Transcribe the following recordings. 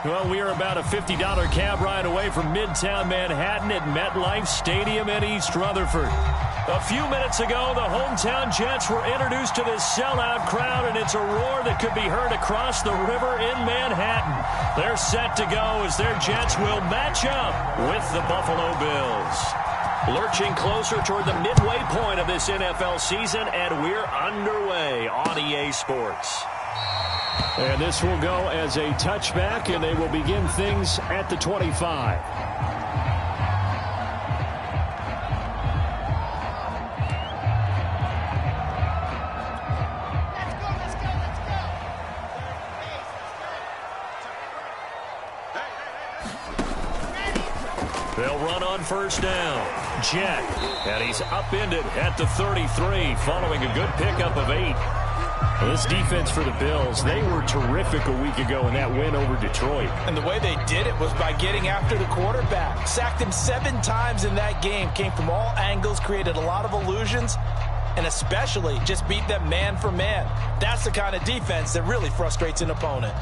Well, we are about a $50 cab ride away from Midtown Manhattan at MetLife Stadium in East Rutherford. A few minutes ago, the hometown Jets were introduced to this sellout crowd, and it's a roar that could be heard across the river in Manhattan. They're set to go as their Jets will match up with the Buffalo Bills. Lurching closer toward the midway point of this NFL season, and we're underway on EA Sports. And this will go as a touchback, and they will begin things at the 25. They'll run on first down. Jet, and he's upended at the 33 following a good pickup of 8. This defense for the Bills, they were terrific a week ago in that win over Detroit. And the way they did it was by getting after the quarterback. Sacked him 7 times in that game. Came from all angles, created a lot of illusions, and especially just beat them man for man. That's the kind of defense that really frustrates an opponent.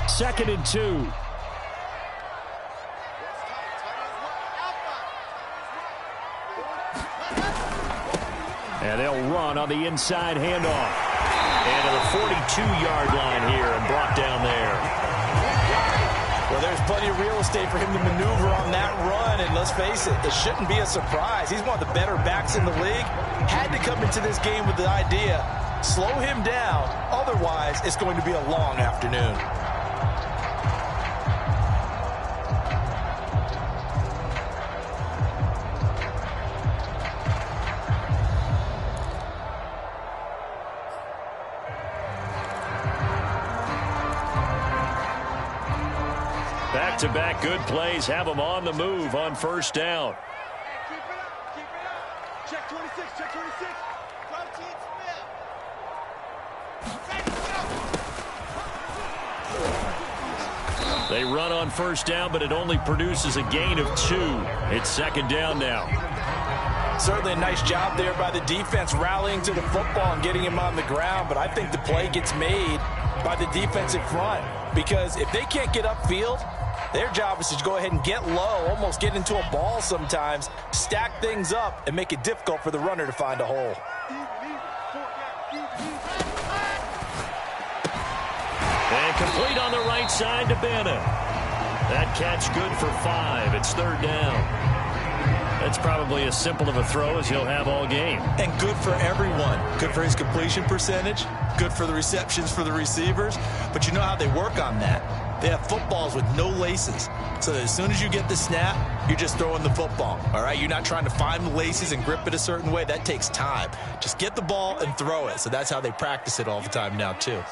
2nd and 2. And they'll run on the inside handoff. And to the 42-yard line here and brought down there. Well, there's plenty of real estate for him to maneuver on that run. And let's face it, it shouldn't be a surprise. He's one of the better backs in the league. Had to come into this game with the idea, slow him down. Otherwise, it's going to be a long afternoon. Back-to-back good plays have them on the move on first down. Keep it up. Keep it up. Check 26. Check 26. Protein Smith. They run on first down, but it only produces a gain of 2. It's 2nd down now. Certainly a nice job there by the defense rallying to the football and getting him on the ground, but I think the play gets made by the defensive front because if they can't get upfield, their job is to go ahead and get low, almost get into a ball sometimes, stack things up, and make it difficult for the runner to find a hole. And complete on the right side to Bennett. That catch good for 5. It's 3rd down. That's probably as simple of a throw as he'll have all game. And good for everyone. Good for his completion percentage. Good for the receptions for the receivers. But you know how they work on that. They have footballs with no laces. So that as soon as you get the snap, you're just throwing the football. All right? You're not trying to find the laces and grip it a certain way. That takes time. Just get the ball and throw it. So that's how they practice it all the time now, too.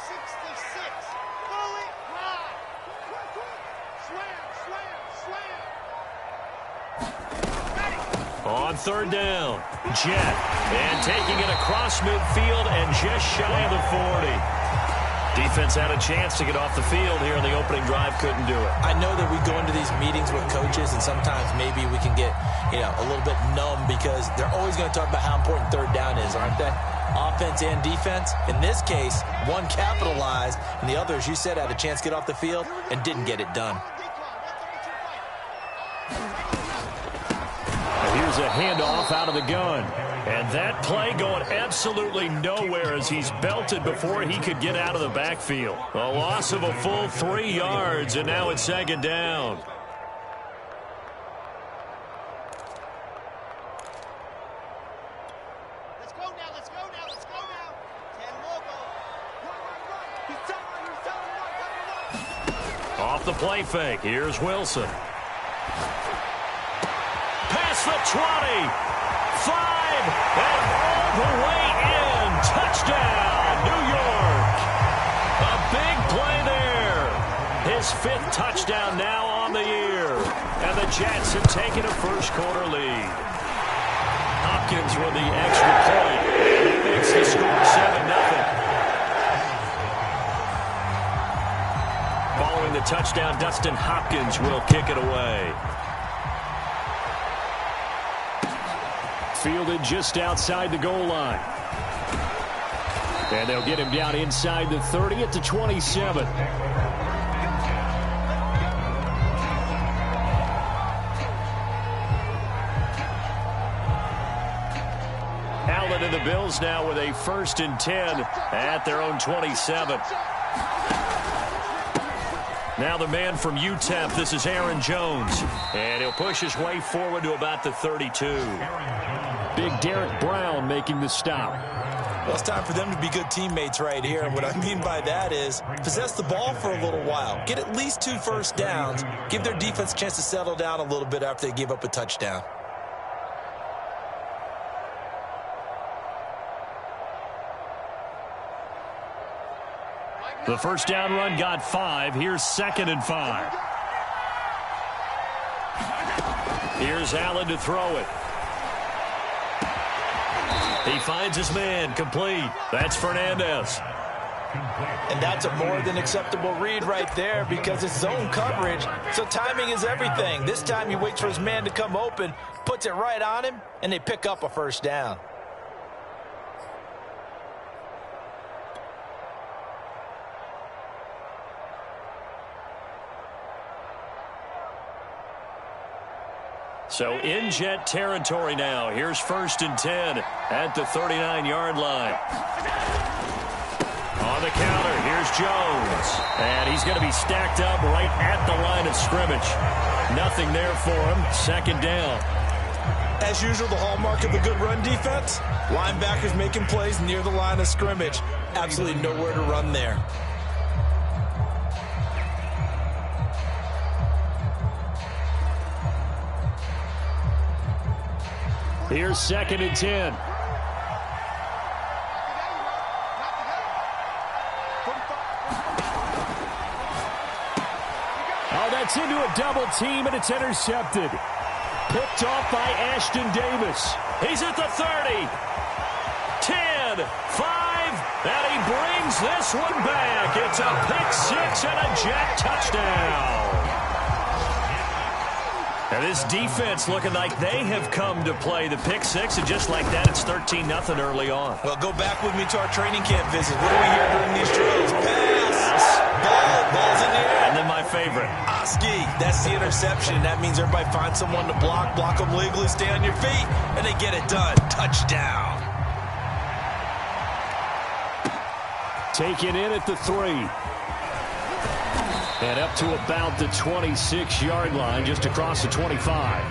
On 3rd down, Jet, and taking it across midfield and just shy of the 40. Defense had a chance to get off the field here in the opening drive, couldn't do it. I know that we go into these meetings with coaches, and sometimes maybe we can get, a little bit numb because they're always going to talk about how important 3rd down is, aren't they? Offense and defense. In this case, one capitalized, and the other, as you said, had a chance to get off the field and didn't get it done. Here's a handoff out of the gun. And that play going absolutely nowhere as he's belted before he could get out of the backfield. A loss of a full 3 yards, and now it's 2nd down. Let's go now. Let's go now. Let's go now. 10 logo. Off the play fake. Here's Wilson. Past the 20. 5. And all the way in. Touchdown, New York. A big play there. His 5th touchdown now on the year. And the Jets have taken a first-quarter lead. Hopkins with the extra point. That makes the score 7-0. Following the touchdown, Dustin Hopkins will kick it away. Fielded just outside the goal line. And they'll get him down inside the 30 at the 27. and the Bills now with a 1st and 10 at their own 27. Now the man from UTEP, this is Aaron Jones. And he'll push his way forward to about the 32. Big Derek Brown making the stop. Well, it's time for them to be good teammates right here. And what I mean by that is possess the ball for a little while. Get at least 2 first downs. Give their defense a chance to settle down a little bit after they give up a touchdown. The first down run got 5. Here's 2nd and 5. Here's Allen to throw it. He finds his man, complete. That's Fernandez. And that's a more than acceptable read right there because it's zone coverage, so timing is everything. This time he waits for his man to come open, puts it right on him, and they pick up a first down. So in jet territory now. Here's 1st and 10 at the 39-yard line. On the counter, here's Jones. And he's going to be stacked up right at the line of scrimmage. Nothing there for him. 2nd down. As usual, the hallmark of a good run defense, linebackers making plays near the line of scrimmage. Absolutely nowhere to run there. Here's 2nd and 10. Oh, that's into a double team, and it's intercepted. Picked off by Ashton Davis. He's at the 30. 10, 5, and he brings this one back. It's a pick 6 and a jet touchdown. And this defense looking like they have come to play the pick 6, and just like that, it's 13-0 early on. Well, go back with me to our training camp visit. What do we hear during these drills? Pass, ball's in the air. And then my favorite. Oski, that's the interception. That means everybody finds someone to block them legally, stay on your feet, and they get it done. Touchdown. Taken in at the 3. And up to about the 26-yard line, just across the 25.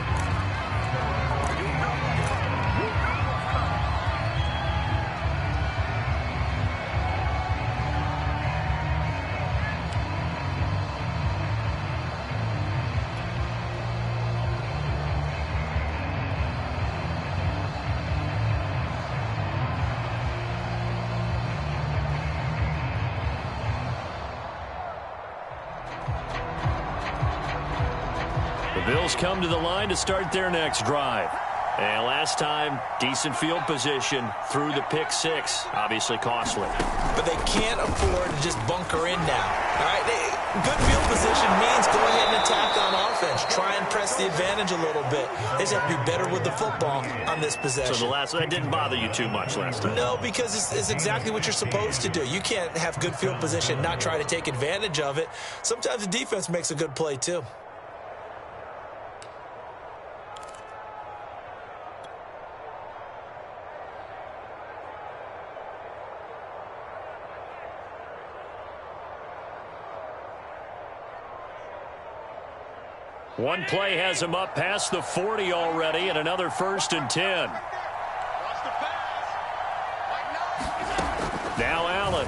The Bills come to the line to start their next drive. And last time, decent field position through the pick 6. Obviously costly. But they can't afford to just bunker in now. All right, good field position means go ahead and attack on offense. Try and press the advantage a little bit. They just have to be better with the football on this possession. So that didn't bother you too much last time? No, because it's exactly what you're supposed to do. You can't have good field position and not try to take advantage of it. Sometimes the defense makes a good play too. One play has him up past the 40 already, and another 1st and 10. Now Allen.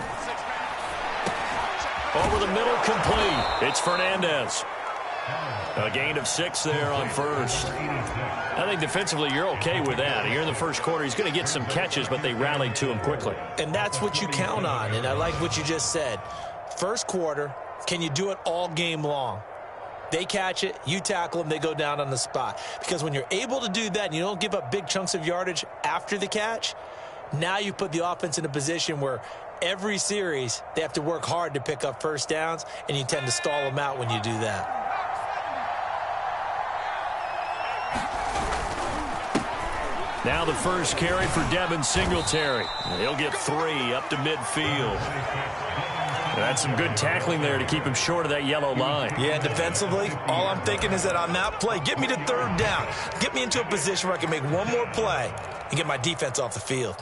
Over the middle, complete. It's Fernandez. A gain of 6 there on 1st. I think defensively you're okay with that. Here in the first quarter, he's going to get some catches, but they rallied to him quickly. And that's what you count on, and I like what you just said. First quarter, can you do it all game long? They catch it, you tackle them, they go down on the spot. Because when you're able to do that and you don't give up big chunks of yardage after the catch, now you put the offense in a position where every series they have to work hard to pick up first downs, and you tend to stall them out when you do that. Now the first carry for Devin Singletary. He'll get 3 up to midfield. That's some good tackling there to keep him short of that yellow line. Yeah, defensively, all I'm thinking is that on that play, get me to 3rd down. Get me into a position where I can make one more play and get my defense off the field.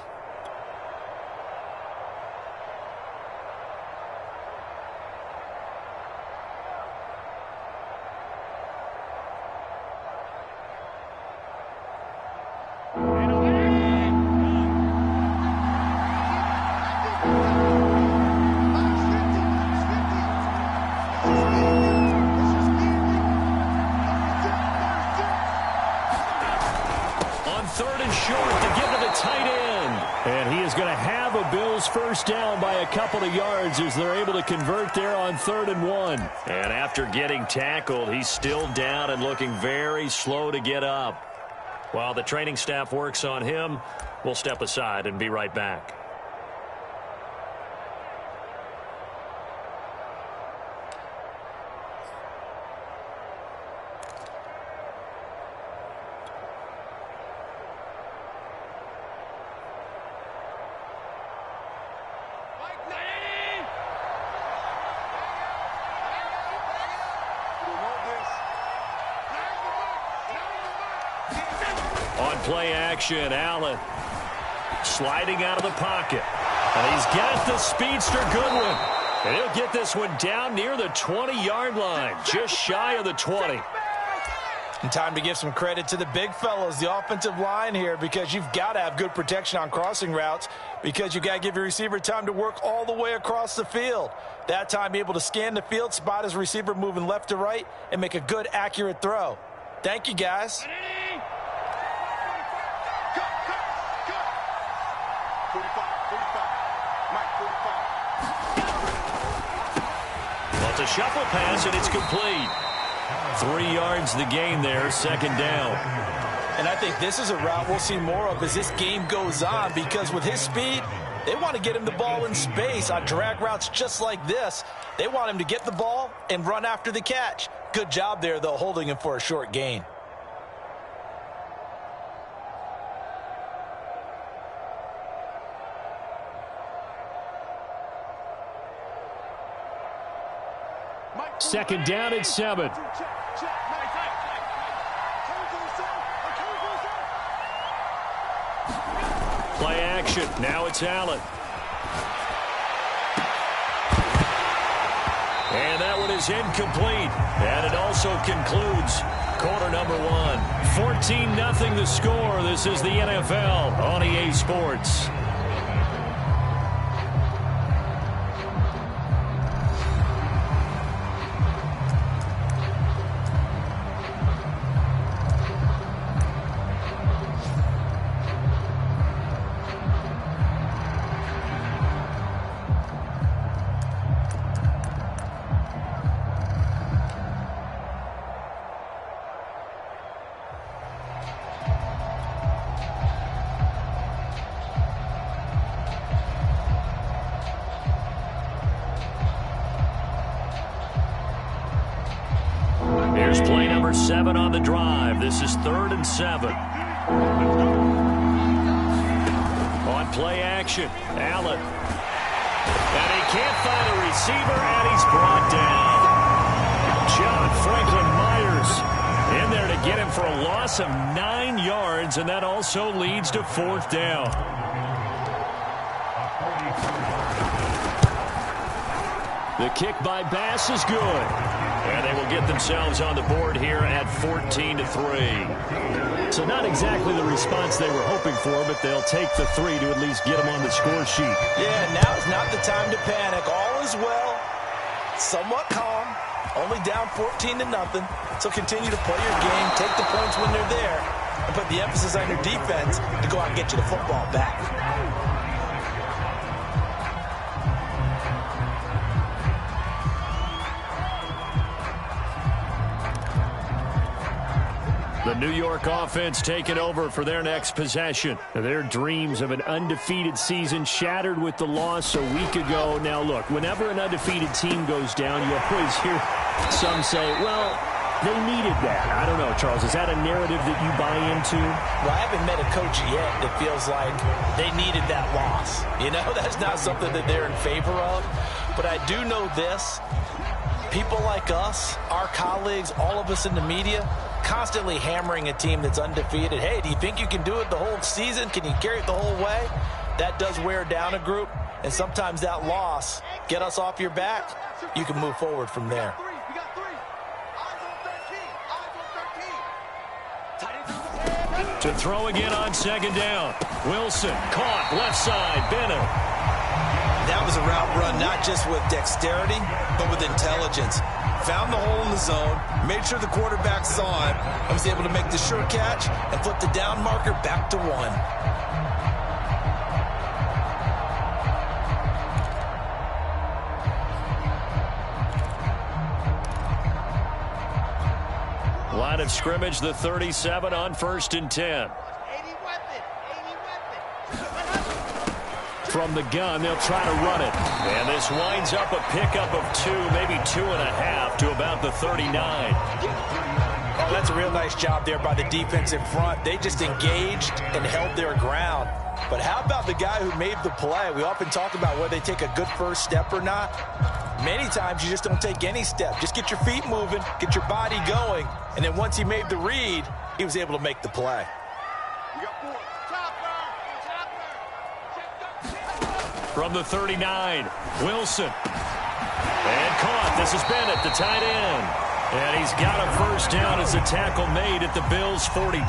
third and short to give to the tight end. And he is going to have a Bills first down by a couple of yards as they're able to convert there on 3rd and 1. And after getting tackled, he's still down and looking very slow to get up. While the training staff works on him, we'll step aside and be right back. On play action, Allen sliding out of the pocket. And he's got the speedster Goodwin. And he'll get this one down near the 20-yard line, just shy of the 20. And time to give some credit to the big fellows, the offensive line here, because you've got to have good protection on crossing routes because you've got to give your receiver time to work all the way across the field. That time able to scan the field, spot his receiver moving left to right, and make a good, accurate throw. Thank you, guys. 45. Mike, 45. Well, it's a shuffle pass, and it's complete. 3 yards the gain there, second down. And I think this is a route we'll see more of as this game goes on because with his speed, they want to get him the ball in space on drag routes just like this. They want him to get the ball and run after the catch. Good job there, though, holding him for a short gain. Second down at 7. Play action. Now it's Allen. And that one is incomplete. And it also concludes quarter number 1. 14-0 the score. This is the NFL on EA Sports. Here's play number 7 on the drive. This is 3rd and 7. On play action, Allen. And he can't find a receiver, and he's brought down. John Franklin Myers in there to get him for a loss of 9 yards, and that also leads to 4th down. The kick by Bass is good. And they will get themselves on the board here at 14-3. So not exactly the response they were hoping for, but they'll take the 3 to at least get them on the score sheet. Yeah, now is not the time to panic. All is well. Somewhat calm. Only down 14-0. So continue to play your game, take the points when they're there, and put the emphasis on your defense to go out and get you the football back. The New York offense taking over for their next possession. Their dreams of an undefeated season shattered with the loss a week ago. Now, look, whenever an undefeated team goes down, you always hear some say, well, they needed that. I don't know, Charles. Is that a narrative that you buy into? Well, I haven't met a coach yet that feels like they needed that loss. You know, that's not something that they're in favor of. But I do know this. People like us, our colleagues, all of us in the media, constantly hammering a team that's undefeated. Hey, do you think you can do it the whole season? Can you carry it the whole way? That does wear down a group, and sometimes that loss, get us off your back, you can move forward from there. To throw again on second down. Wilson caught left side. Bennett. That was a route run not just with dexterity, but with intelligence. found the hole in the zone, made sure the quarterback saw him, and was able to make the sure catch and flip the down marker back to 1. Line of scrimmage, the 37 on 1st and 10. From the gun, they'll try to run it. And this winds up a pickup of 2, maybe 2.5 to about the 39. Oh, that's a real nice job there by the defense in front. They just engaged and held their ground. But how about the guy who made the play? We often talk about whether they take a good first step or not. Many times you just don't take any step. Just get your feet moving, get your body going, and then once he made the read, he was able to make the play. From the 39, Wilson. And caught. This is Bennett, the tight end. And he's got a first down as a tackle made at the Bills' 42.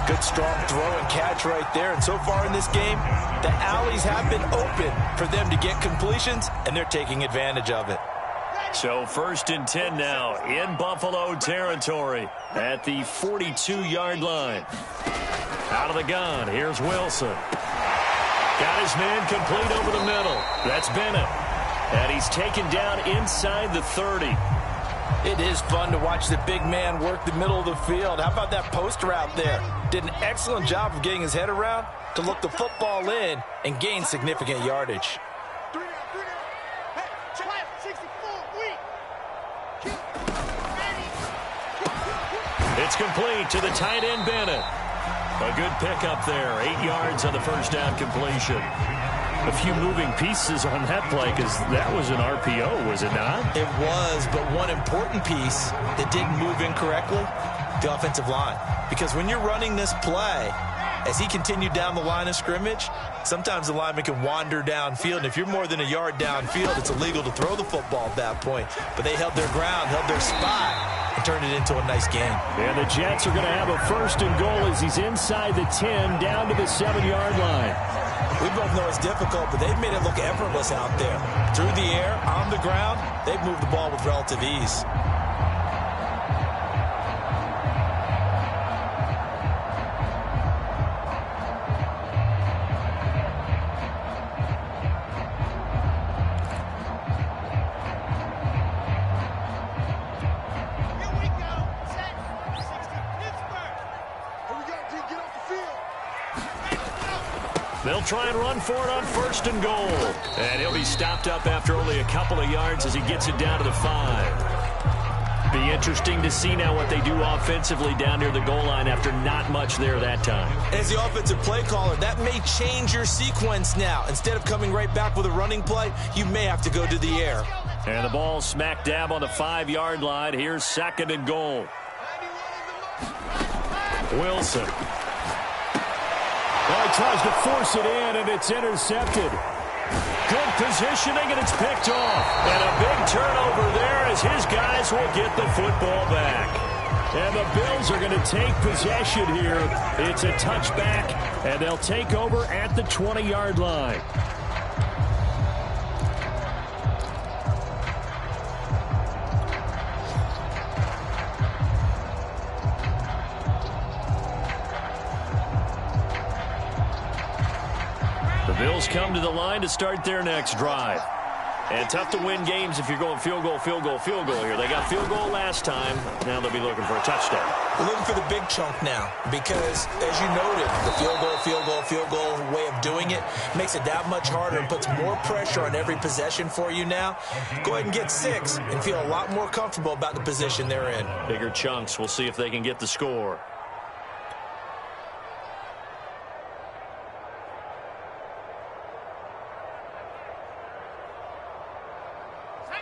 Good strong throw and catch right there. And so far in this game, the alleys have been open for them to get completions, and they're taking advantage of it. So 1st and 10 now in Buffalo territory at the 42-yard line. Out of the gun, here's Wilson. Got his man complete over the middle. That's Bennett. And he's taken down inside the 30. It is fun to watch the big man work the middle of the field. How about that post route there? Did an excellent job of getting his head around to look the football in and gain significant yardage. It's complete to the tight end, Bennett. A good pickup there. 8 yards on the first down completion. A few moving pieces on that play because that was an RPO, was it not? It was, but one important piece that didn't move incorrectly, the offensive line. Because when you're running this play, as he continued down the line of scrimmage, sometimes the lineman can wander downfield. And if you're more than a yard downfield, it's illegal to throw the football at that point. But they held their ground, held their spot, and turned it into a nice game. And the Jets are going to have a 1st and goal as he's inside the 10, down to the 7-yard line. We both know it's difficult, but they've made it look effortless out there. Through the air, on the ground, they've moved the ball with relative ease. They'll try and run for it on 1st and goal. And he'll be stopped up after only a couple of yards as he gets it down to the 5. Be interesting to see now what they do offensively down near the goal line after not much there that time. As the offensive play caller, that may change your sequence now. Instead of coming right back with a running play, you may have to go to the air. And the ball smack dab on the 5-yard line. Here's 2nd and goal. Wilson. Well, he tries to force it in, and it's intercepted. Good positioning, and it's picked off. And a big turnover there as his guys will get the football back. And the Bills are going to take possession here. It's a touchback, and they'll take over at the 20-yard line. Bills come to the line to start their next drive. And tough to win games if you're going field goal, field goal, field goal here. They got field goal last time. Now they'll be looking for a touchdown. We're looking for the big chunk now because, as you noted, the field goal, field goal, field goal way of doing it makes it that much harder and puts more pressure on every possession for you now. Go ahead and get 6 and feel a lot more comfortable about the position they're in. Bigger chunks. We'll see if they can get the score.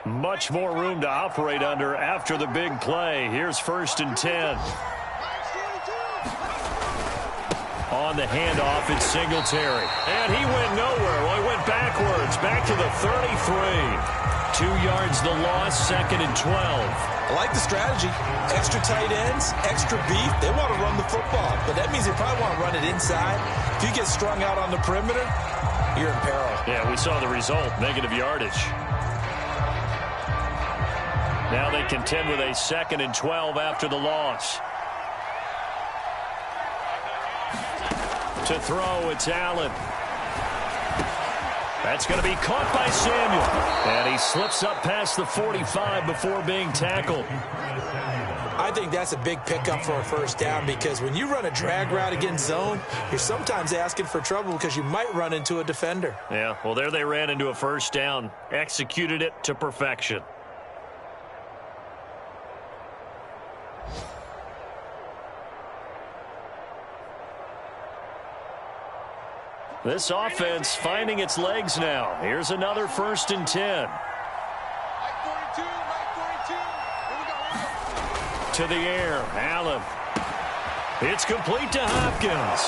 Much more room to operate under after the big play. Here's 1st and 10. On the handoff, it's Singletary. And he went nowhere. Well, he went backwards, back to the 33. 2 yards the loss, 2nd and 12. I like the strategy. Extra tight ends, extra beef. They want to run the football, but that means they probably want to run it inside. If you get strung out on the perimeter, you're in peril. Yeah, we saw the result, negative yardage. Now they contend with a 2nd and 12 after the loss. To throw, it's Allen. That's going to be caught by Samuel. And he slips up past the 45 before being tackled. I think that's a big pickup for a first down, because when you run a drag route against zone, you're sometimes asking for trouble because you might run into a defender. Yeah, well, there they ran into a first down. Executed it to perfection. This offense finding its legs now. Here's another 1st and 10. To the air, Allen. It's complete to Hopkins.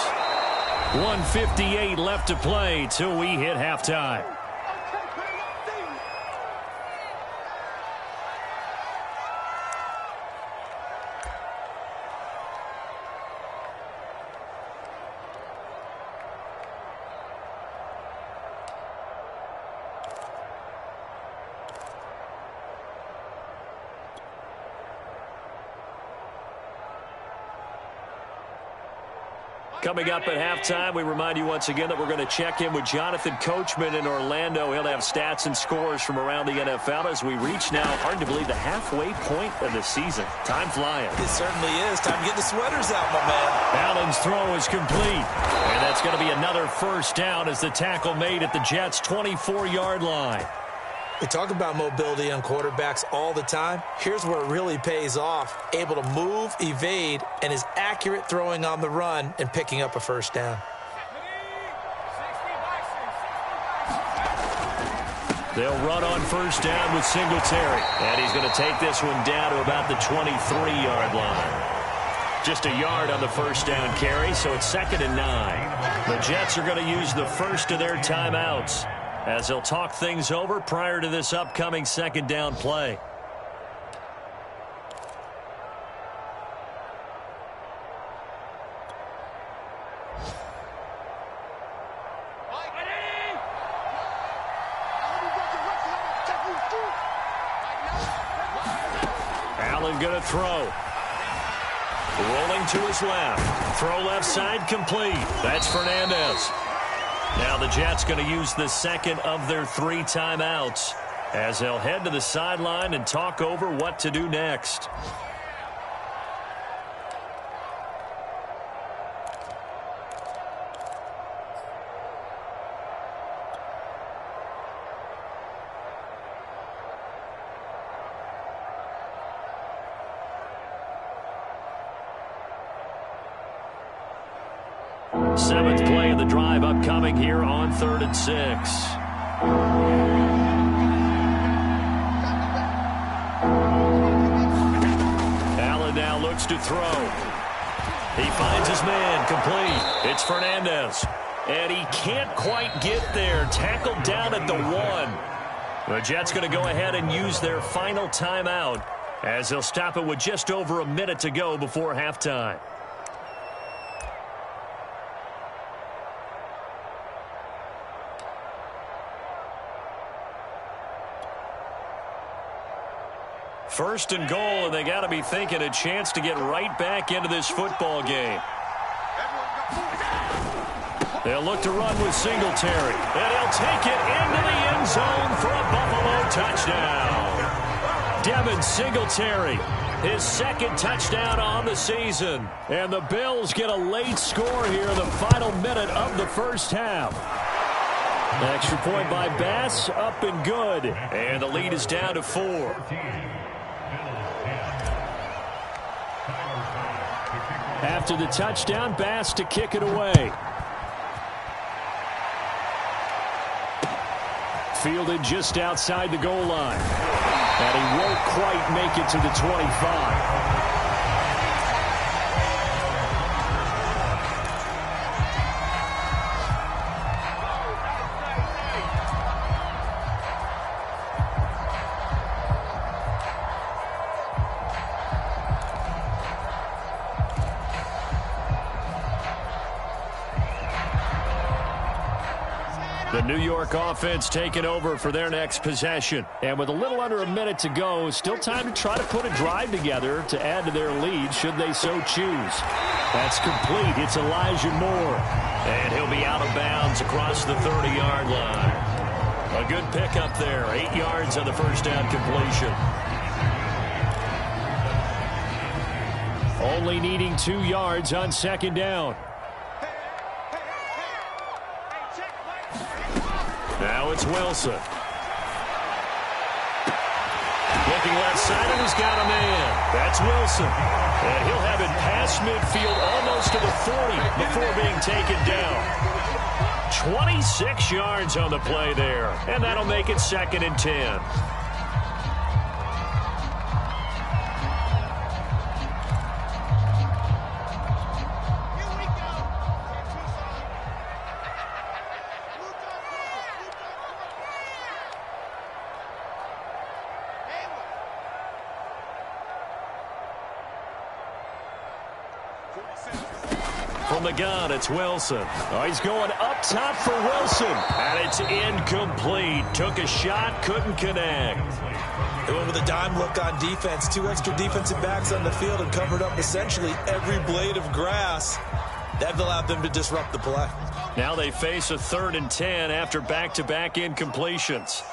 1:58 left to play till we hit halftime. Coming up at halftime, we remind you once again that we're going to check in with Jonathan Coachman in Orlando. He'll have stats and scores from around the NFL as we reach now, hard to believe, the halfway point of the season. Time flying. It certainly is. Time to get the sweaters out, my man. Allen's throw is complete. And that's going to be another first down as the tackle made at the Jets' 24-yard line. We talk about mobility on quarterbacks all the time. Here's where it really pays off. Able to move, evade, and is accurate throwing on the run and picking up a first down. They'll run on first down with Singletary. And he's going to take this one down to about the 23-yard line. Just a yard on the first down carry, so it's 2nd and 9. The Jets are going to use the first of their timeouts as they'll talk things over prior to this upcoming 2nd down play. Allen going to throw. Rolling to his left. Throw left side complete. That's Fernandez. Now the Jets going to use the 2nd of their 3 timeouts as they'll head to the sideline and talk over what to do next. Seventh play of the drive upcoming here on 3rd and 6. Allen now looks to throw. He finds his man complete. It's Fernandez. And he can't quite get there. Tackled down at the 1. The Jets going to go ahead and use their final timeout as they'll stop it with just over a minute to go before halftime. First and goal, and they got to be thinking a chance to get right back into this football game. They'll look to run with Singletary, and he'll take it into the end zone for a Buffalo touchdown. Devin Singletary, his 2nd touchdown on the season. And the Bills get a late score here in the final minute of the first half. Extra point by Bass, up and good. And the lead is down to 4. After the touchdown, Bass to kick it away. Fielded just outside the goal line. And he won't quite make it to the 25. The New York offense taking over for their next possession. And with a little under a minute to go, still time to try to put a drive together to add to their lead should they so choose. That's complete. It's Elijah Moore. And he'll be out of bounds across the 30-yard line. A good pickup there. 8 yards on the first down completion. Only needing 2 yards on second down. Now it's Wilson. Looking left side, and he's got a man. That's Wilson. And he'll have it past midfield almost to the 40 before being taken down. 26 yards on the play there. And that'll make it 2nd and 10. From the gun, it's Wilson. Oh, he's going up top for Wilson. And it's incomplete. Took a shot, couldn't connect. They went with a dime look on defense. 2 extra defensive backs on the field and covered up essentially every blade of grass. That allowed them to disrupt the play. Now they face a 3rd and 10 after back-to-back incompletions.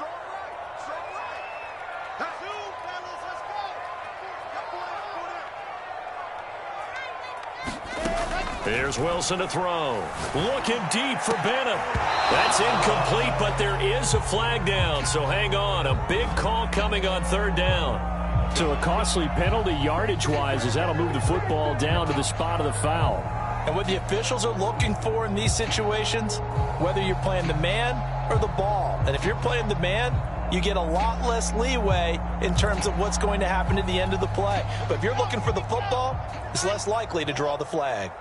Here's Wilson to throw. Looking deep for Bennett. That's incomplete, but there is a flag down, so hang on. A big call coming on 3rd down. So a costly penalty yardage-wise as that'll move the football down to the spot of the foul. And what the officials are looking for in these situations, whether you're playing the man or the ball, and if you're playing the man, you get a lot less leeway in terms of what's going to happen at the end of the play. But if you're looking for the football, it's less likely to draw the flag.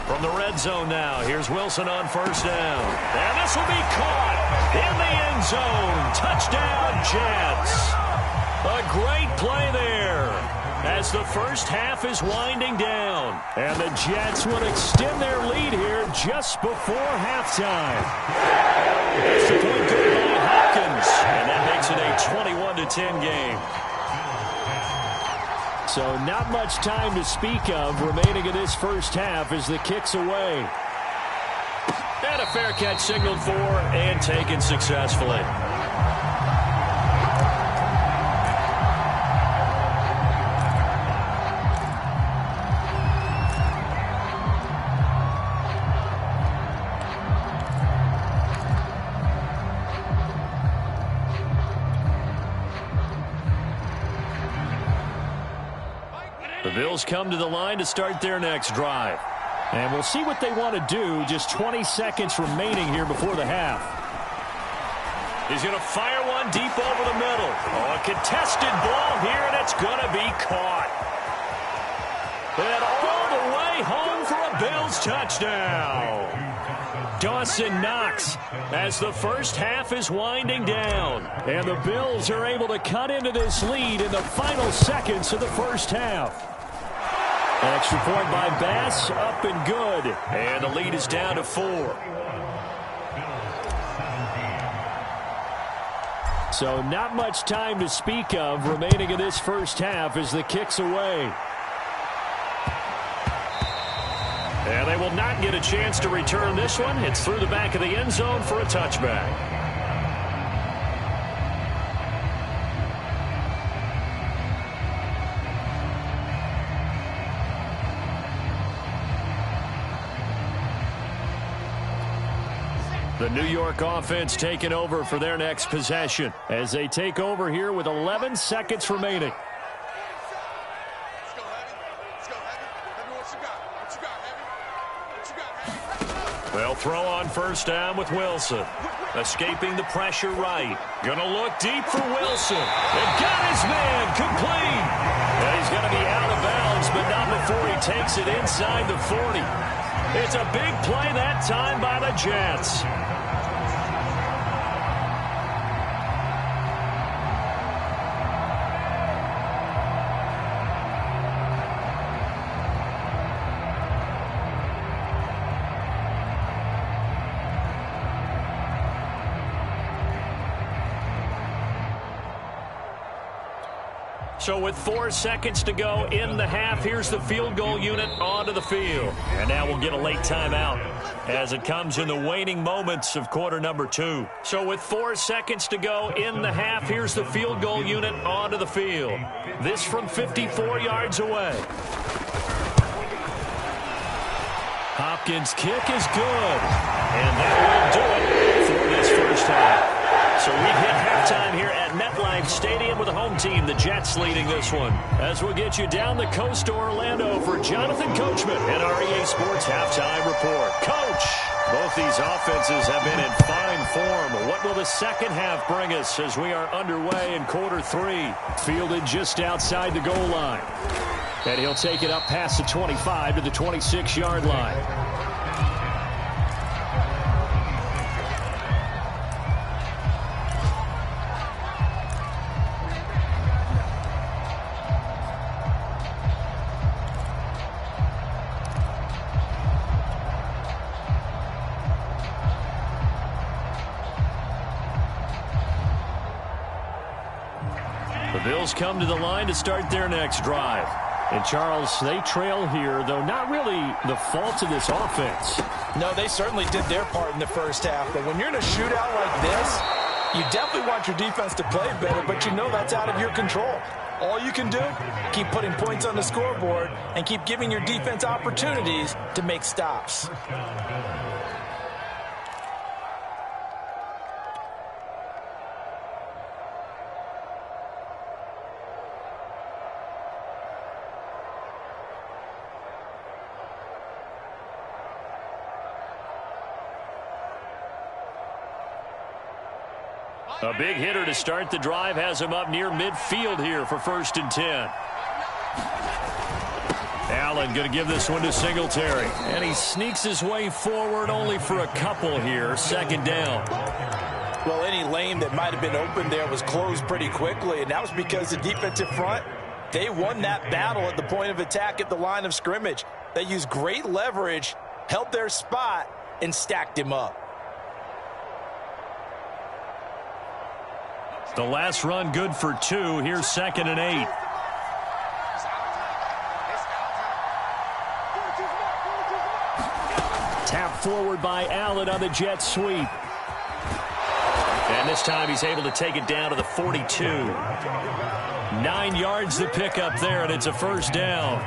From the red zone now, here's Wilson on 1st down. And this will be caught in the end zone. Touchdown, Jets. A great play there as the first half is winding down. And the Jets will extend their lead here just before halftime. That's the point good by Hopkins. And that makes it a 21-10 game. So not much time to speak of remaining in this first half as the kick's away. And a fair catch signaled for and taken successfully. The Bills come to the line to start their next drive. And we'll see what they want to do. Just 20 seconds remaining here before the half. He's going to fire one deep over the middle. Oh, a contested ball here, and it's going to be caught. And all the way home for a Bills touchdown. Dawson Knox as the first half is winding down. And the Bills are able to cut into this lead in the final seconds of the first half. Extra point by Bass, up and good. And the lead is down to 4. So not much time to speak of remaining in this first half as the kick's away. And they will not get a chance to return this one. It's through the back of the end zone for a touchback. The New York offense taking over for their next possession as they take over here with 11 seconds remaining. They'll throw on 1st down with Wilson. Escaping the pressure right. Gonna look deep for Wilson. And got his man complete. And he's gonna be out of bounds, but not before he takes it inside the 40. It's a big play that time by the Jets. So with 4 seconds to go in the half, here's the field goal unit onto the field. And now we'll get a late timeout as it comes in the waning moments of quarter number 2. So with 4 seconds to go in the half, here's the field goal unit onto the field. This from 54 yards away. Hopkins' kick is good. And that will do it for this first half. So we've hit halftime here at MetLife Stadium with the home team, the Jets, leading this one. As we'll get you down the coast to Orlando for Jonathan Coachman and our EA Sports Halftime Report. Coach, both these offenses have been in fine form. What will the second half bring us as we are underway in quarter 3? Fielded just outside the goal line. And he'll take it up past the 25 to the 26-yard line. The Bills come to the line to start their next drive. And, Charles, they trail here, though not really the fault of this offense. No, they certainly did their part in the first half. But when you're in a shootout like this, you definitely want your defense to play better, but you know that's out of your control. All you can do, keep putting points on the scoreboard and keep giving your defense opportunities to make stops. A big hitter to start the drive has him up near midfield here for 1st and 10. Allen going to give this one to Singletary. And he sneaks his way forward only for a couple here. 2nd down. Well, any lane that might have been open there was closed pretty quickly, and that was because the defensive front, they won that battle at the point of attack at the line of scrimmage. They used great leverage, held their spot, and stacked him up. The last run good for 2. Here's 2nd and 8. Tap forward by Allen on the jet sweep. And this time he's able to take it down to the 42. 9 yards to pick up there, and it's a 1st down.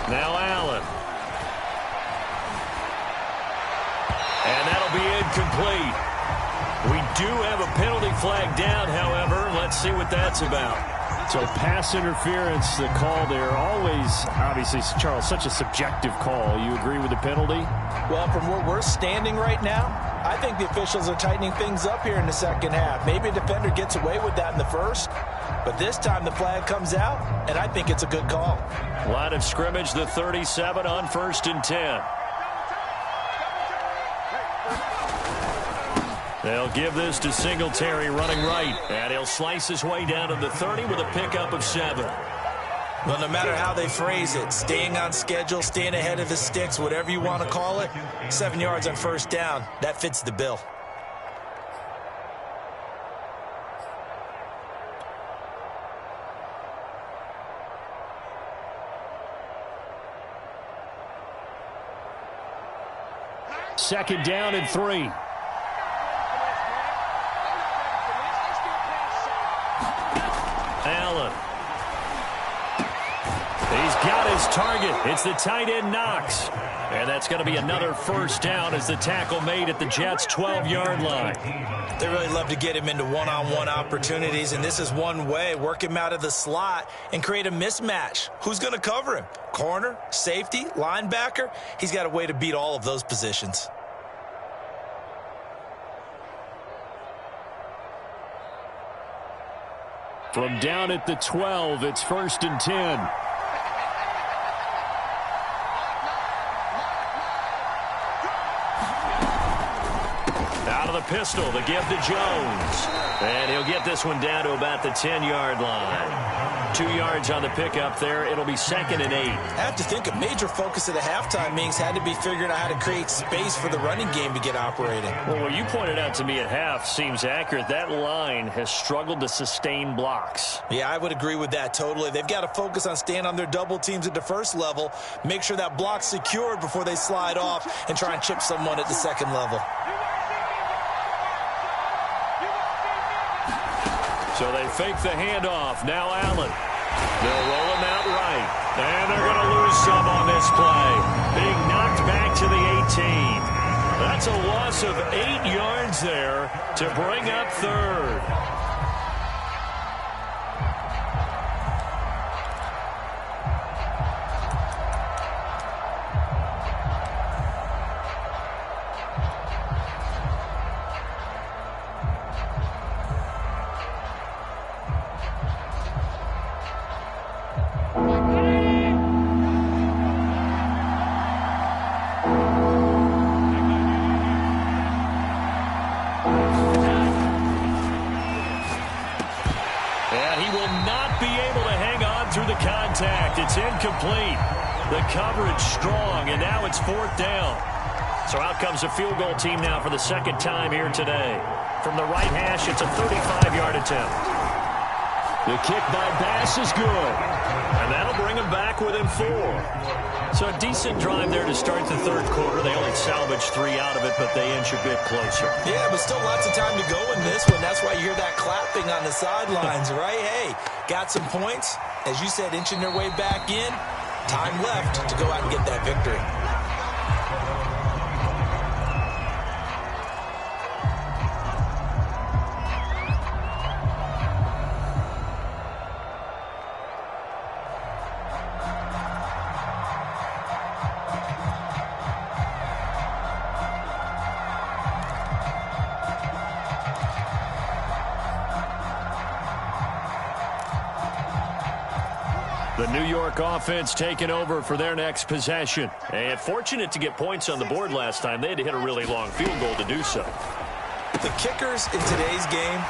Now Allen. And that'll be incomplete. We do have a penalty flag down, however. Let's see what that's about. So pass interference, the call there. Always, obviously, Charles, such a subjective call. You agree with the penalty? Well, from where we're standing right now, I think the officials are tightening things up here in the second half. Maybe a defender gets away with that in the first, but this time the flag comes out, and I think it's a good call. Line of scrimmage, the 37 on 1st and 10. They'll give this to Singletary running right, and he'll slice his way down to the 30 with a pickup of 7. Well, no matter how they phrase it, staying on schedule, staying ahead of the sticks, whatever you want to call it, 7 yards on 1st down, that fits the bill. Second down and 3. Allen. He's got his target. It's the tight end Knox. And that's going to be another 1st down as the tackle made at the Jets' 12-yard line. They really love to get him into one-on-one opportunities, and this is one way. Work him out of the slot and create a mismatch. Who's going to cover him? Corner, safety, linebacker? He's got a way to beat all of those positions. From down at the 12, it's 1st and 10. Out of the pistol, the give to Jones. And he'll get this one down to about the 10-yard line. 2 yards on the pickup there. It'll be 2nd and 8. I have to think a major focus of the halftime meetings had to be figuring out how to create space for the running game to get operating. Well, what you pointed out to me at half seems accurate. That line has struggled to sustain blocks. Yeah, I would agree with that totally. They've got to focus on staying on their double teams at the first level, make sure that block's secured before they slide off and try and chip someone at the second level. So they fake the handoff. Now Allen. They'll roll him out right. And they're going to lose some on this play. Being knocked back to the 18. That's a loss of 8 yards there to bring up 3rd. It's incomplete. The coverage strong, and now it's 4th down. So out comes a field goal team now for the 2nd time here today. From the right hash, it's a 35-yard attempt. The kick by Bass is good, and that'll bring him back within 4. So a decent drive there to start the 3rd quarter. They only salvaged 3 out of it, but they inch a bit closer. Yeah, but still lots of time to go in this one. That's why you hear that clapping on the sidelines, right? Hey, got some points. As you said, inching their way back in. Time left to go out and get that victory. The New York offense taking over for their next possession. And fortunate to get points on the board last time. They had to hit a really long field goal to do so. The kickers in today's game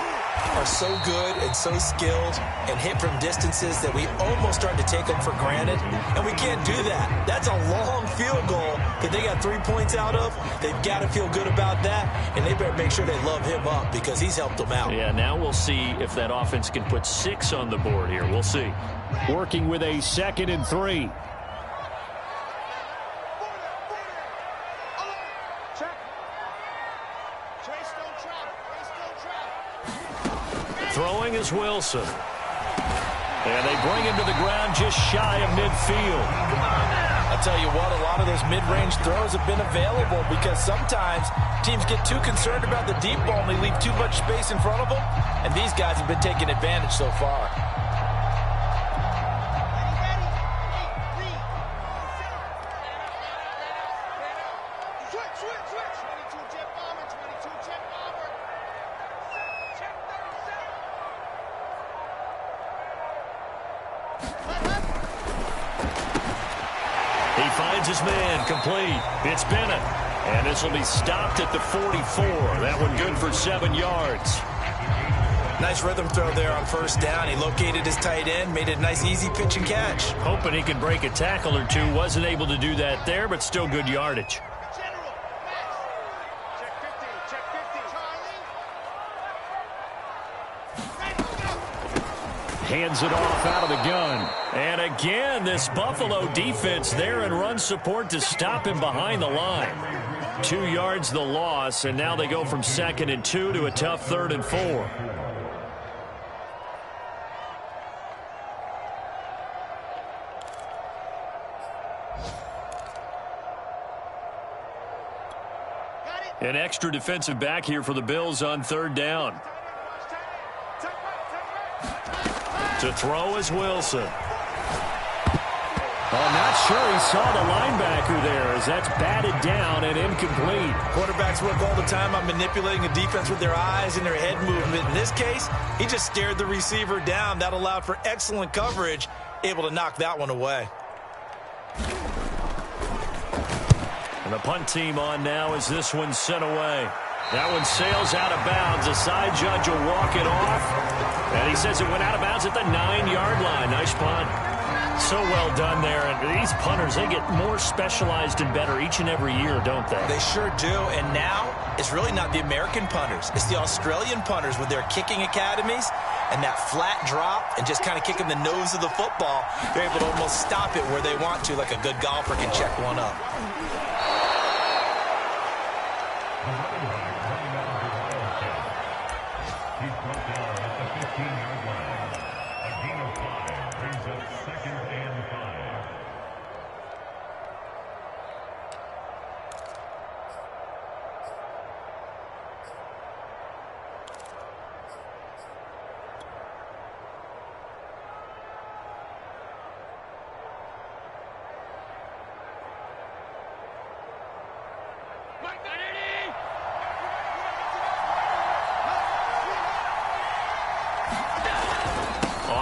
are so good and so skilled and hit from distances that we almost start to take them for granted. And we can't do that. That's a long field goal that they got 3 points out of. They've got to feel good about that. And they better make sure they love him up because he's helped them out. Yeah, now we'll see if that offense can put 6 on the board here. We'll see. Working with a 2nd and 3. Throwing is Wilson. And they bring him to the ground just shy of midfield. I'll tell you what, a lot of those mid-range throws have been available because sometimes teams get too concerned about the deep ball and they leave too much space in front of them. And these guys have been taking advantage so far. He finds his man, complete. It's Bennett. And this will be stopped at the 44. That one good for 7 yards. Nice rhythm throw there on 1st down. He located his tight end, made it a nice easy pitch and catch. Hoping he could break a tackle or two. Wasn't able to do that there, but still good yardage. Hands it off out of the gun. And again, this Buffalo defense there in run support to stop him behind the line. 2 yards the loss, and now they go from 2nd and 2 to a tough 3rd and 4. An extra defensive back here for the Bills on 3rd down. To throw is Wilson. Oh, not sure he saw the linebacker there as that's batted down and incomplete. Quarterbacks work all the time on manipulating a defense with their eyes and their head movement. In this case, he just stared the receiver down. That allowed for excellent coverage, able to knock that one away. And the punt team on now as this one's sent away. That one sails out of bounds. The side judge will walk it off. And he says it went out of bounds at the 9-yard line. Nice punt. So well done there. And these punters, they get more specialized and better each and every year, don't they? They sure do. And now it's really not the American punters. It's the Australian punters with their kicking academies and that flat drop and just kind of kicking the nose of the football. They're able to almost stop it where they want to, like a good golfer can check one up.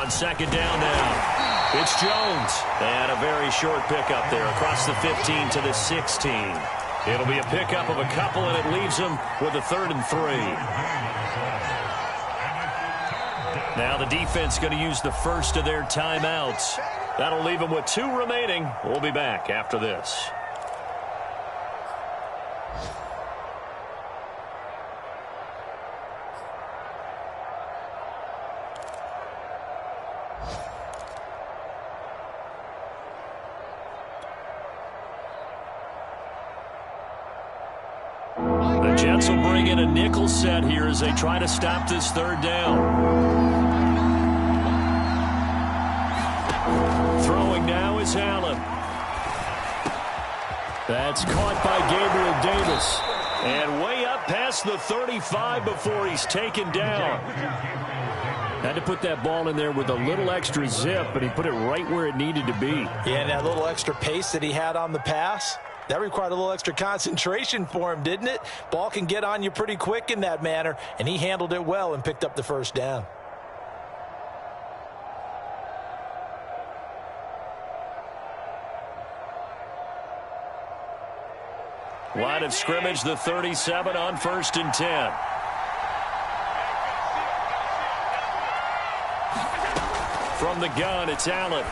Second down now. It's Jones. And a very short pickup there across the 15 to the 16. It'll be a pickup of a couple, and it leaves them with a 3rd and 3. Now the defense going to use the first of their timeouts. That'll leave them with 2 remaining. We'll be back after this. Jets will bring in a nickel set here as they try to stop this 3rd down. Throwing now is Allen. That's caught by Gabriel Davis. And way up past the 35 before he's taken down. Had to put that ball in there with a little extra zip, but he put it right where it needed to be. Yeah, and that little extra pace that he had on the pass, that required a little extra concentration for him, didn't it? Ball can get on you pretty quick in that manner, and he handled it well and picked up the 1st down. Line of scrimmage, the 37 on 1st and 10. From the gun, it's Allen.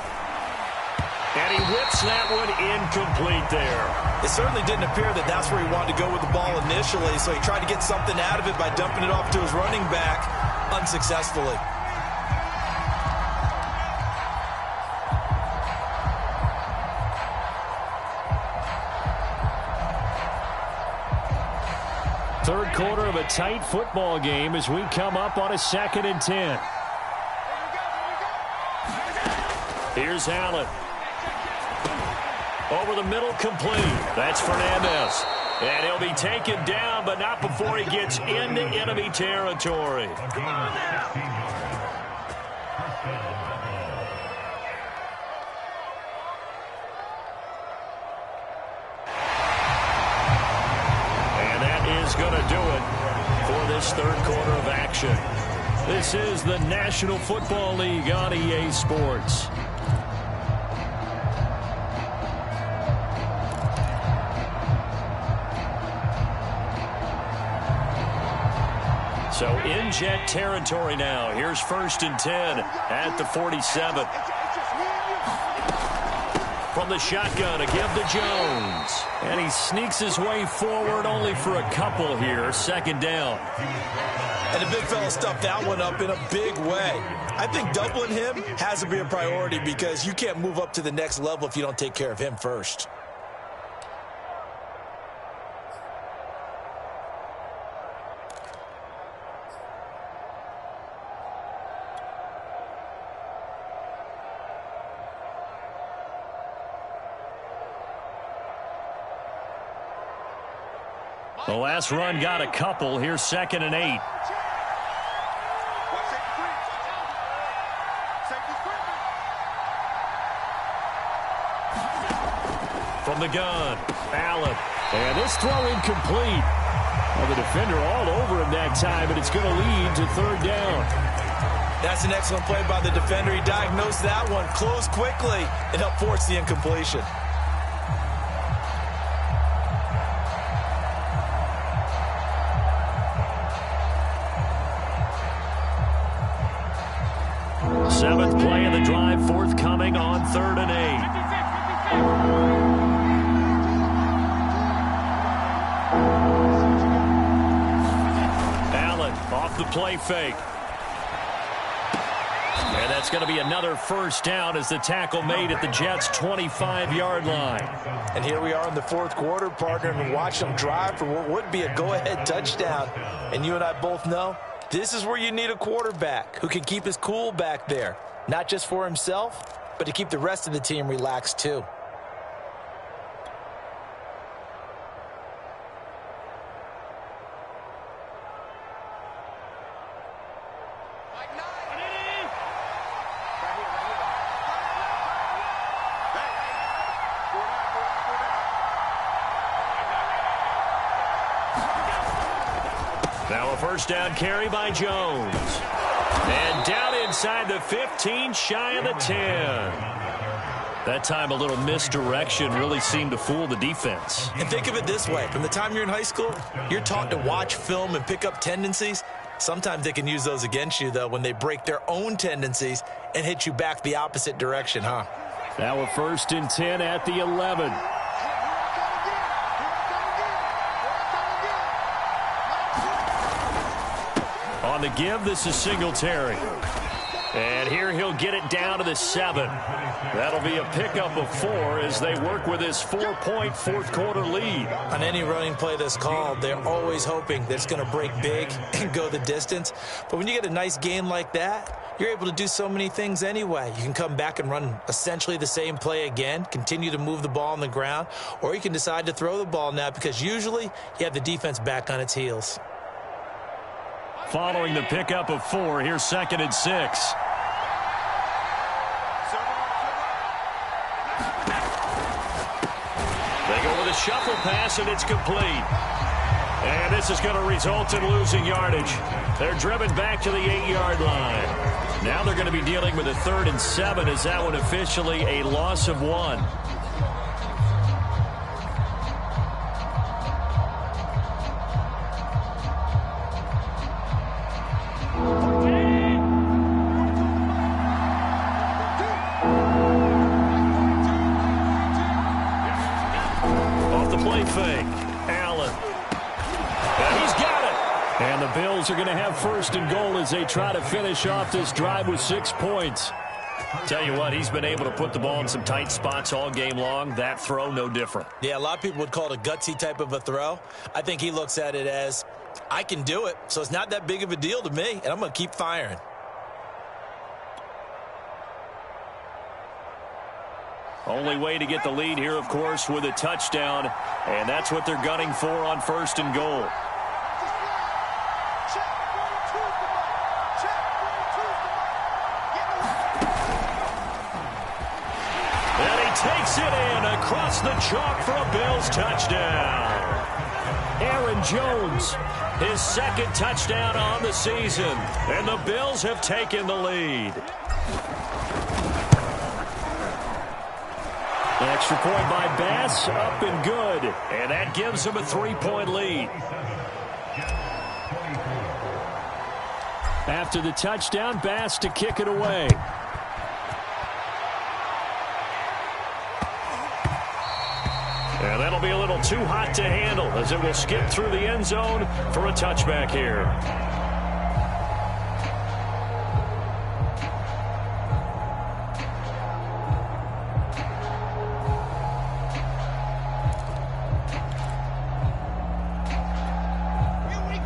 And he whips that one incomplete there. It certainly didn't appear that that's where he wanted to go with the ball initially, so he tried to get something out of it by dumping it off to his running back unsuccessfully. Third quarter of a tight football game as we come up on a 2nd and 10. Here's Allen. Over the middle, complete. That's Fernandez. And he'll be taken down, but not before he gets into enemy territory. And that is going to do it for this 3rd quarter of action. This is the National Football League on EA Sports. So in Jet territory now. Here's 1st and 10 at the 47. From the shotgun, a give to Jones. And he sneaks his way forward only for a couple here. 2nd down. And the big fella stuffed that one up in a big way. I think doubling him has to be a priority because you can't move up to the next level if you don't take care of him first. The last run got a couple. Here's 2nd and 8. from the gun. Allen. And this throw incomplete. Well, the defender all over him that time, and it's going to lead to third down. That's an excellent play by the defender. He diagnosed that one, closed quickly, and helped force the incompletion. Seventh play of the drive forthcoming on 3rd and 8. Allen off the play fake. And that's going to be another first down as the tackle made at the Jets' 25-yard line. And here we are in the 4th quarter, partner, and watch them drive for what would be a go-ahead touchdown. And you and I both know this is where you need a quarterback who can keep his cool back there, not just for himself, but to keep the rest of the team relaxed too. Now a first down carry by Jones. And down inside the 15, shy of the 10. That time a little misdirection really seemed to fool the defense. And think of it this way. From the time you're in high school, you're taught to watch film and pick up tendencies. Sometimes they can use those against you, though, when they break their own tendencies and hit you back the opposite direction, huh? Now a 1st and 10 at the 11. On the give, this is Singletary. And here he'll get it down to the 7. That'll be a pickup of 4 as they work with this 4-point 4th quarter lead. On any running play that's called, they're always hoping that it's going to break big and go the distance. But when you get a nice gain like that, you're able to do so many things anyway. You can come back and run essentially the same play again, continue to move the ball on the ground, or you can decide to throw the ball now because usually you have the defense back on its heels. Following the pickup of 4, here's 2nd and 6. They go with a shuffle pass, and it's complete. And this is going to result in losing yardage. They're driven back to the 8-yard line. Now they're going to be dealing with a 3rd and 7 as that one officially a loss of 1. Bills are going to have 1st and goal as they try to finish off this drive with 6 points. Tell you what, he's been able to put the ball in some tight spots all game long. That throw, no different. Yeah, a lot of people would call it a gutsy type of a throw. I think he looks at it as, I can do it, so it's not that big of a deal to me, and I'm going to keep firing. Only way to get the lead here, of course, with a touchdown, and that's what they're gunning for on 1st and goal. Takes it in across the chalk for a Bills touchdown. Aaron Jones, his 2nd touchdown on the season, and the Bills have taken the lead. An extra point by Bass, up and good, and that gives them a 3-point lead. After the touchdown, Bass to kick it away. And that'll be a little too hot to handle as it will skip through the end zone for a touchback here.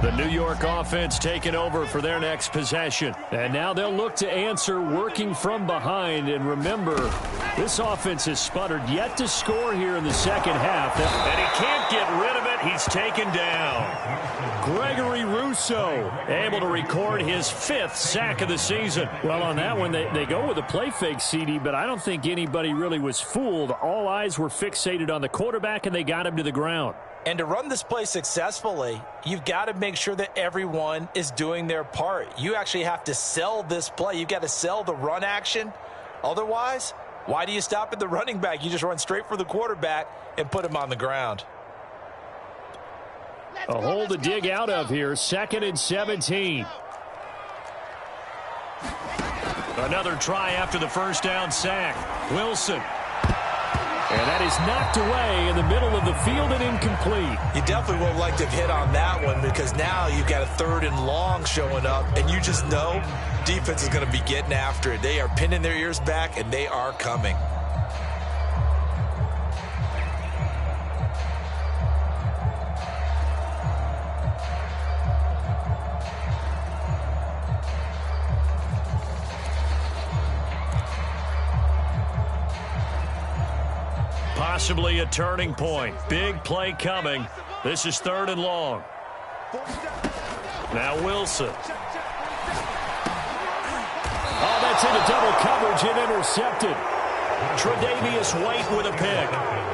The New York offense taking over for their next possession. And now they'll look to answer working from behind. And remember, This offense has sputtered yet to score here in the second half. And he can't get rid of it. He's taken down. Gregory Rousseau able to record his 5th sack of the season. Well, on that one, they go with a play fake, CD, but I don't think anybody really was fooled. All eyes were fixated on the quarterback, and they got him to the ground. And to run this play successfully, you've got to make sure that everyone is doing their part. You actually have to sell this play. You've got to sell the run action. Otherwise, why do you stop at the running back? You just run straight for the quarterback and put him on the ground. A hole to dig out of here. 2nd and 17. Another try after the first down sack. Wilson. And that is knocked away in the middle of the field and incomplete. You definitely would like to have hit on that one because now you've got a 3rd and long showing up, and you just know defense is going to be getting after it. They are pinning their ears back, and they are coming. Possibly a turning point. Big play coming. This is 3rd and long. Now Wilson. Oh, that's into double coverage and intercepted. Tre'Davious White with a pick.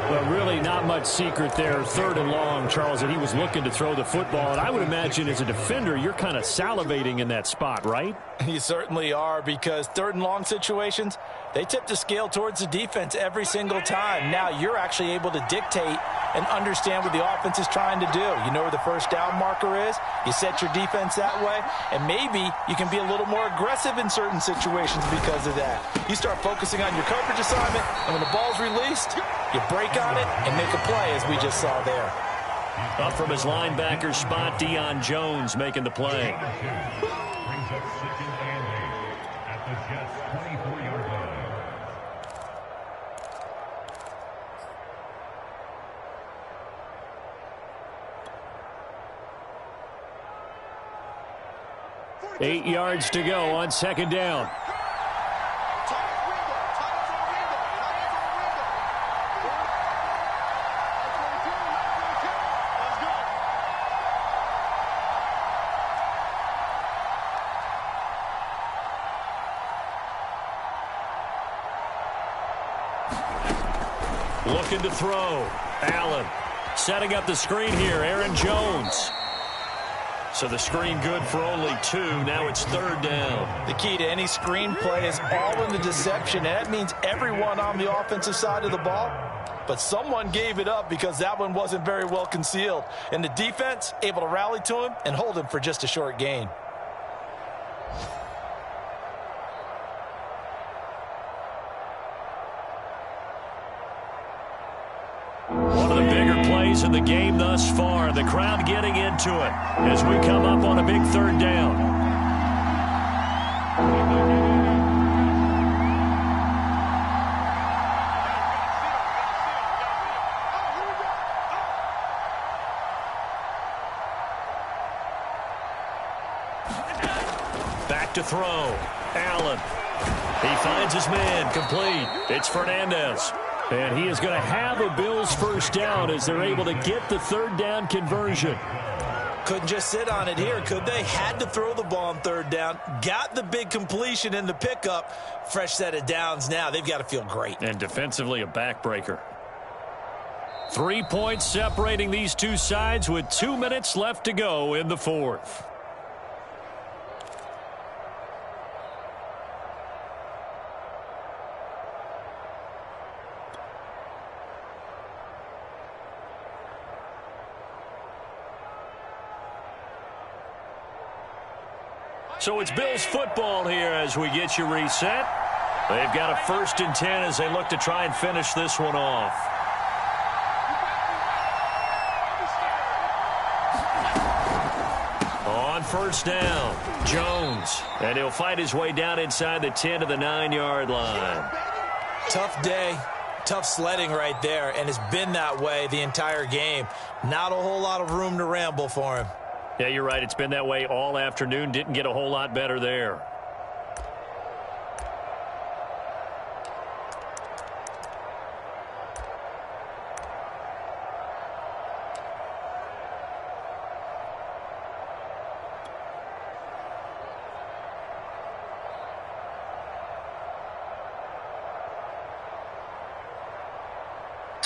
Well, really not much secret there. 3rd and long, Charles, and he was looking to throw the football. And I would imagine as a defender, you're kind of salivating in that spot, right? You certainly are, because 3rd and long situations, they tip the scale towards the defense every single time. Now you're actually able to dictate and understand what the offense is trying to do. You know where the first down marker is. You set your defense that way, and maybe you can be a little more aggressive in certain situations because of that. You start focusing on your coverage assignment, and when the ball's released, you break on it and make a play, as we just saw there. Up from his linebacker spot, Deion Jones making the play. 8 yards to go on 2nd down. Looking to throw. Allen setting up the screen here. Aaron Jones. So the screen good for only 2. Now it's 3rd down. The key to any screen play is all in the deception. And that means everyone on the offensive side of the ball. But someone gave it up because that one wasn't very well concealed. And the defense able to rally to him and hold him for just a short gain. One of the bigger plays in the game thus far. The crowd getting into it as we come up on a big 3rd down. Back to throw. Allen. He finds his man. Complete. It's Fernandez. And he is going to have a Bills first down as they're able to get the 3rd down conversion. Couldn't just sit on it here, could they? Had to throw the ball on 3rd down. Got the big completion in the pickup. Fresh set of downs now. They've got to feel great. And defensively a backbreaker. 3 points separating these two sides with 2 minutes left to go in the 4th. So it's Bills football here as we get you reset. They've got a 1st and 10 as they look to try and finish this one off. On 1st down, Jones. And he'll fight his way down inside the 10 to the 9-yard line. Tough day. Tough sledding right there, and it's been that way the entire game. Not a whole lot of room to ramble for him. Yeah, you're right. It's been that way all afternoon. Didn't get a whole lot better there.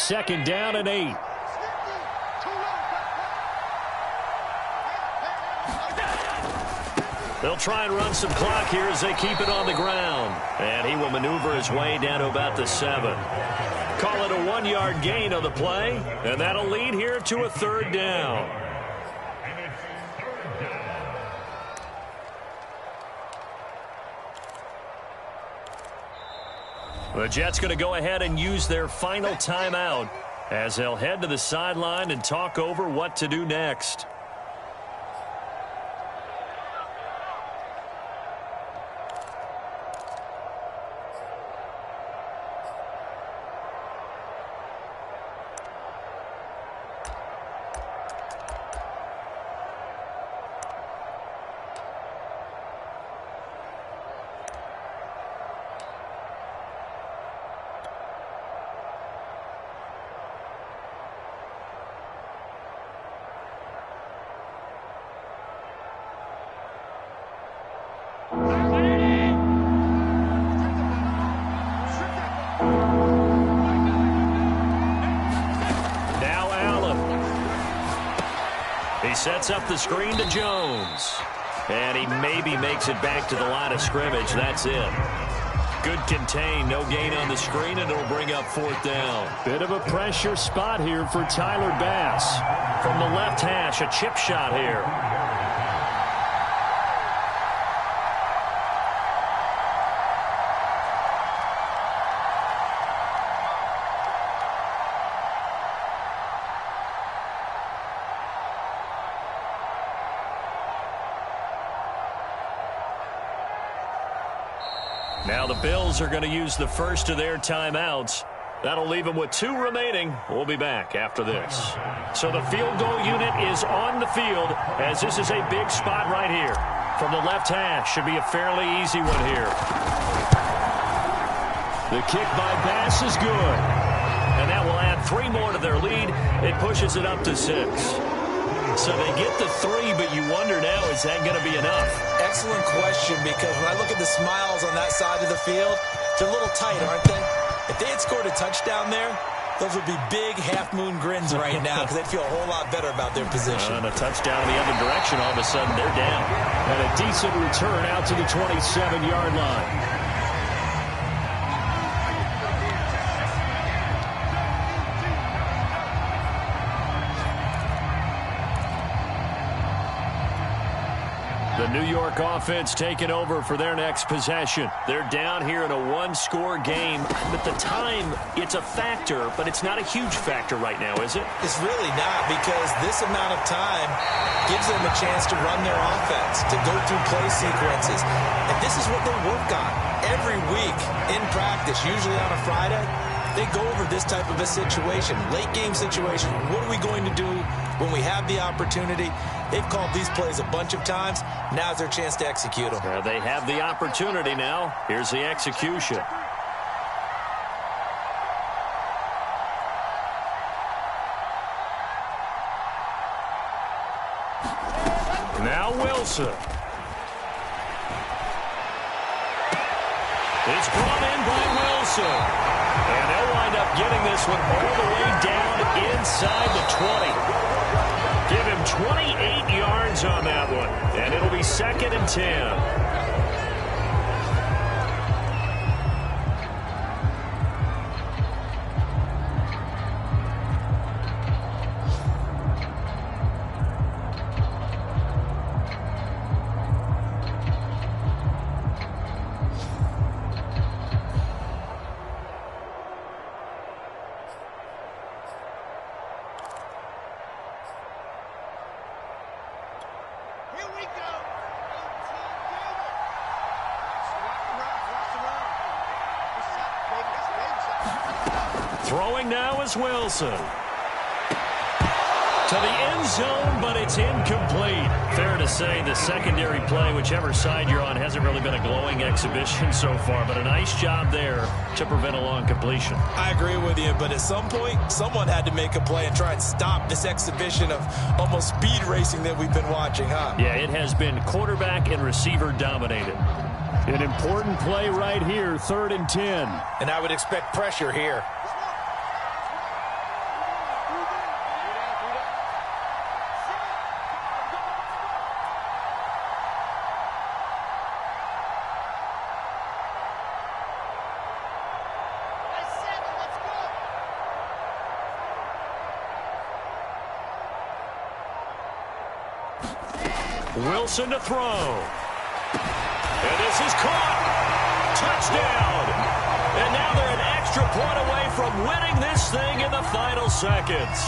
2nd down and 8. They'll try and run some clock here as they keep it on the ground. And he will maneuver his way down to about the 7. Call it a 1-yard gain on the play, and that'll lead here to a 3rd down. The Jets going to go ahead and use their final timeout as they'll head to the sideline and talk over what to do next. Sets up the screen to Jones. And he maybe makes it back to the line of scrimmage. That's it. Good contain. No gain on the screen, and it'll bring up 4th down. Bit of a pressure spot here for Tyler Bass. From the left hash, a chip shot here. Now the Bills are going to use the first of their timeouts. That'll leave them with 2 remaining. We'll be back after this. So the field goal unit is on the field as this is a big spot right here. From the left hash, should be a fairly easy one here. The kick by Bass is good. And that will add 3 more to their lead. It pushes it up to 6. So they get the 3, but you wonder now, is that going to be enough? Excellent question, because when I look at the smiles on that side of the field, they're a little tight, aren't they? If they had scored a touchdown there, those would be big half-moon grins right now because they'd feel a whole lot better about their position. And a touchdown in the other direction, all of a sudden they're down. And a decent return out to the 27-yard line. The New York offense taking over for their next possession. They're down here in a 1-score game. At the time, it's a factor, but it's not a huge factor right now, is it? It's really not, because this amount of time gives them a chance to run their offense, to go through play sequences. And this is what they work on every week in practice, usually on a Friday. They go over this type of a situation, late game situation. What are we going to do when we have the opportunity? They've called these plays a bunch of times. Now's their chance to execute them. They have the opportunity now. Here's the execution. Now Wilson. It's brought in by Wilson. And they'll wind up getting this one all the way down inside the 20. Give him 28 yards on that one. And it'll be 2nd and 10. Throwing now is Wilson. To the end zone, but it's incomplete. Fair to say the secondary play, whichever side you're on, hasn't really been a glowing exhibition so far, but a nice job there to prevent a long completion. I agree with you, but at some point, someone had to make a play and try and stop this exhibition of almost speed racing that we've been watching, huh? Yeah, it has been quarterback and receiver dominated. An important play right here, 3rd and 10. And I would expect pressure here. Wilson to throw. And this is caught. Touchdown. And now they're an extra point away from winning this thing in the final seconds.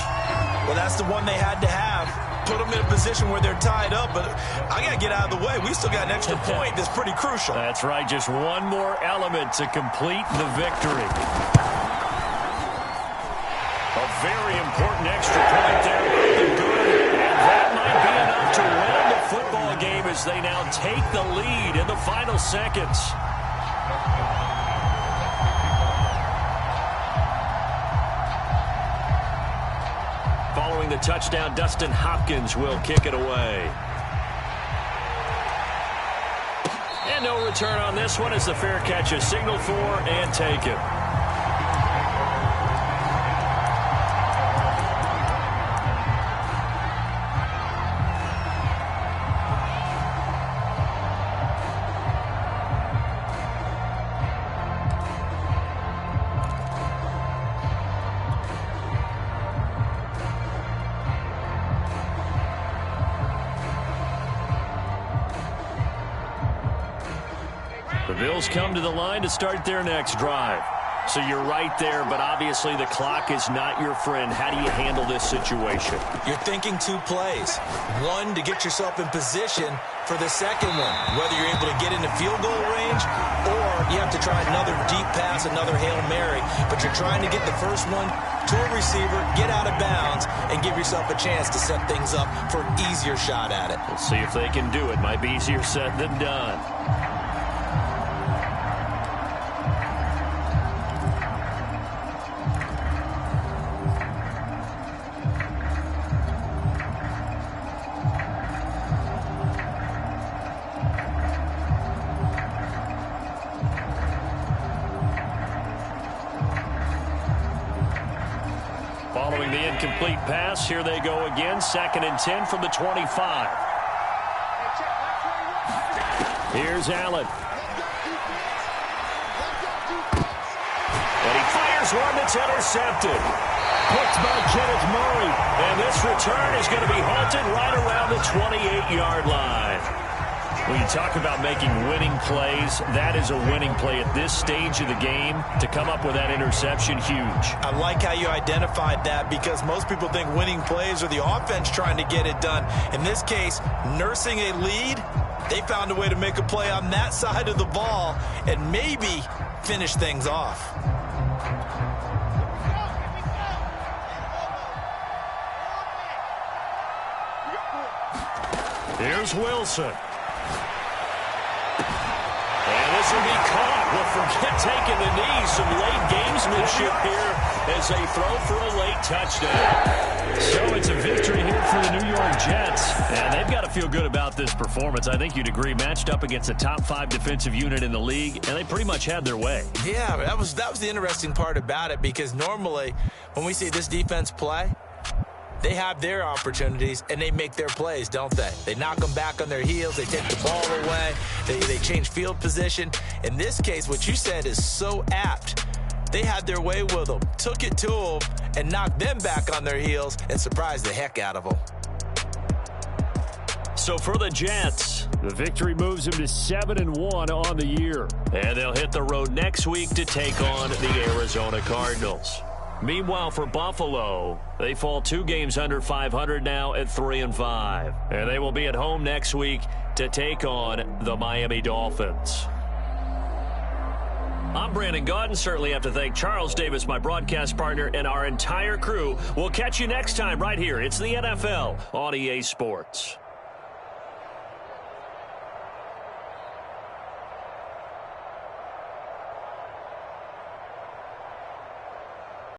Well, that's the one they had to have. Put them in a position where they're tied up, but I got to get out of the way. We still got an extra point that's pretty crucial. That's right. Just one more element to complete the victory. A very important extra point there. Good. And that might be enough to win the football game as they now take the lead in the final seconds. Following the touchdown, Dustin Hopkins will kick it away. And no return on this one as the fair catch is signaled for and taken. The Bills come to the line to start their next drive. So you're right there, but obviously the clock is not your friend. How do you handle this situation? You're thinking two plays. One, to get yourself in position for the second one, whether you're able to get into field goal range or you have to try another deep pass, another Hail Mary. But you're trying to get the first one to a receiver, get out of bounds, and give yourself a chance to set things up for an easier shot at it. We'll see if they can do it. Might be easier said than done. Following the incomplete pass, here they go again. 2nd and 10 from the 25. Here's Allen. And he fires one that's intercepted. Picked by Kenneth Murray. And this return is going to be halted right around the 28-yard line. When you talk about making winning plays, that is a winning play at this stage of the game. To come up with that interception, huge. I like how you identified that because most people think winning plays are the offense trying to get it done. In this case, nursing a lead, they found a way to make a play on that side of the ball and maybe finish things off. Here's Wilson. This will be caught. Well, forget taking the knee. Some late gamesmanship here as they throw for a late touchdown. So it's a victory here for the New York Jets. And they've got to feel good about this performance. I think you'd agree. Matched up against a top 5 defensive unit in the league, and they pretty much had their way. Yeah, that was the interesting part about it because normally when we see this defense play, they have their opportunities, and they make their plays, don't they? They knock them back on their heels. They take the ball away. They change field position. In this case, what you said is so apt. They had their way with them, took it to them, and knocked them back on their heels and surprised the heck out of them. So for the Jets, the victory moves them to 7-1 on the year. And they'll hit the road next week to take on the Arizona Cardinals. Meanwhile, for Buffalo, they fall 2 games under 500 now at 3-5. And they will be at home next week to take on the Miami Dolphins. I'm Brandon Gaudin. Certainly have to thank Charles Davis, my broadcast partner, and our entire crew. We'll catch you next time right here. It's the NFL on EA Sports.